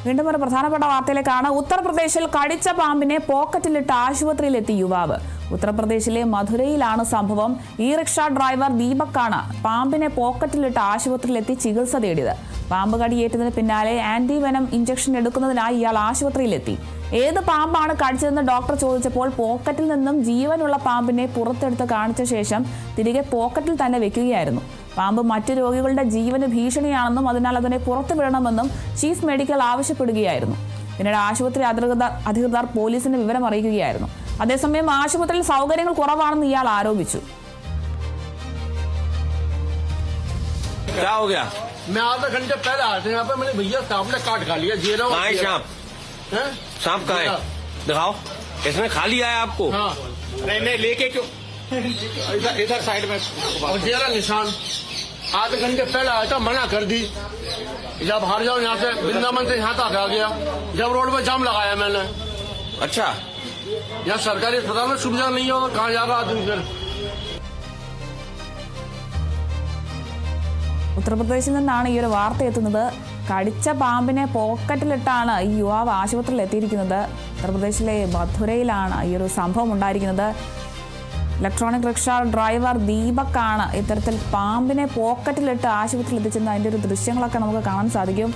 വീണ്ടും ഒരു പ്രധാനപ്പെട്ട വാർത്തയിലേക്കാണ്. ഉത്തർപ്രദേശിൽ കടിച്ച പാമ്പിനെ പോക്കറ്റിലിട്ട് ആശുപത്രിയിലെത്തി യുവാവ്. ഉത്തർപ്രദേശിലെ മധുരയിലാണ് സംഭവം. ഈ റിക്ഷ ഡ്രൈവർ ദീപക്കാണ് പാമ്പിനെ പോക്കറ്റിലിട്ട് ആശുപത്രിയിലെത്തി ചികിത്സ തേടിയത്. പാമ്പ് കടിയേറ്റതിന് പിന്നാലെ ആന്റിവെനം ഇഞ്ചക്ഷൻ എടുക്കുന്നതിനായി ഇയാൾ ആശുപത്രിയിലെത്തി. ഏത് പാമ്പാണ് കടിച്ചതെന്ന് ഡോക്ടർ ചോദിച്ചപ്പോൾ പോക്കറ്റിൽ നിന്നും ജീവനുള്ള പാമ്പിനെ പുറത്തെടുത്ത് കാണിച്ച ശേഷം തിരികെ പോക്കറ്റിൽ തന്നെ വെക്കുകയായിരുന്നു. പാമ്പ് മറ്റു രോഗികളുടെ ജീവന് ഭീഷണിയാണെന്നും അതിനാൽ അതിനെ പുറത്തു വിടണമെന്നും ചീഫ് മെഡിക്കൽ ആവശ്യപ്പെടുകയായിരുന്നു. പിന്നീട് ആശുപത്രി അധികൃതർ പോലീസിന് വിവരം അറിയിക്കുകയായിരുന്നു. അതേസമയം ആശുപത്രിയിൽ സൗകര്യങ്ങൾ കുറവാണെന്ന് ഇയാൾ ആരോപിച്ചു. क्या हो गया? मैं आधे घंटे पहले आया था यहाँ पे, मैंने भैया सांप ने काट खा लिया। जी रहा हूँ। सांप कहाँ है? दिखाओ। इसने खा लिया है आपको? हाँ। नहीं लेके क्यों? इधर साइड में और जेरा निशान आधे घंटे पहले आया था, मना कर दी। जब हार जाओ यहाँ से वृंदावन से यहाँ तक आ गया, जब रोड पे जाम लगाया मैंने। अच्छा, यहाँ सरकारी अस्पताल में सुविधा नहीं होगा, कहाँ जाएगा आदमी फिर? ഉത്തർപ്രദേശിൽ നിന്നാണ് ഈ ഒരു വാർത്ത എത്തുന്നത്. കടിച്ച പാമ്പിനെ പോക്കറ്റിലിട്ടാണ് ഈ യുവാവ് ആശുപത്രിയിൽ എത്തിയിരിക്കുന്നത്. ഉത്തർപ്രദേശിലെ മധുരയിലാണ് ഈ ഒരു സംഭവം ഉണ്ടായിരിക്കുന്നത്. ഇലക്ട്രോണിക് റിക്ഷ ഡ്രൈവർ ദീപക്കാണ് ഇത്തരത്തിൽ പാമ്പിനെ പോക്കറ്റിലിട്ട് ആശുപത്രിയിൽ എത്തിച്ചെന്ന് അതിൻ്റെ ഒരു ദൃശ്യങ്ങളൊക്കെ നമുക്ക് കാണാൻ സാധിക്കും.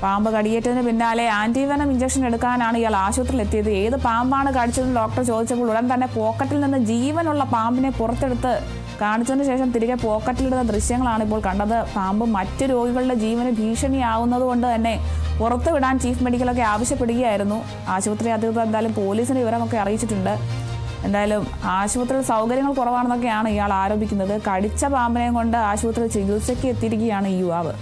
പാമ്പ് കടിയേറ്റതിന് പിന്നാലെ ആന്റിവെനം ഇഞ്ചക്ഷൻ എടുക്കാനാണ് ഇയാൾ ആശുപത്രിയിൽ എത്തിയത്. ഏത് പാമ്പാണ് കടിച്ചതെന്ന് ഡോക്ടർ ചോദിച്ചപ്പോൾ ഉടൻ തന്നെ പോക്കറ്റിൽ നിന്ന് ജീവനുള്ള പാമ്പിനെ പുറത്തെടുത്ത് കാണിച്ചതിന് ശേഷം തിരികെ പോക്കറ്റിലിടുന്ന ദൃശ്യങ്ങളാണ് ഇപ്പോൾ കണ്ടത്. പാമ്പ് മറ്റു രോഗികളുടെ ജീവന് ഭീഷണിയാവുന്നത് കൊണ്ട് തന്നെ പുറത്തു വിടാൻ ചീഫ് മെഡിക്കലൊക്കെ ആവശ്യപ്പെടുകയായിരുന്നു. ആശുപത്രി അധികൃതർ എന്തായാലും പോലീസിന് വിവരമൊക്കെ അറിയിച്ചിട്ടുണ്ട്. എന്തായാലും ആശുപത്രിയിൽ സൗകര്യങ്ങൾ കുറവാണെന്നൊക്കെയാണ് ഇയാൾ ആരോപിക്കുന്നത്. കടിച്ച പാമ്പിനെയും കൊണ്ട് ആശുപത്രിയിൽ ചികിത്സയ്ക്ക് എത്തിയിരിക്കുകയാണ് ഈ യുവാവ്.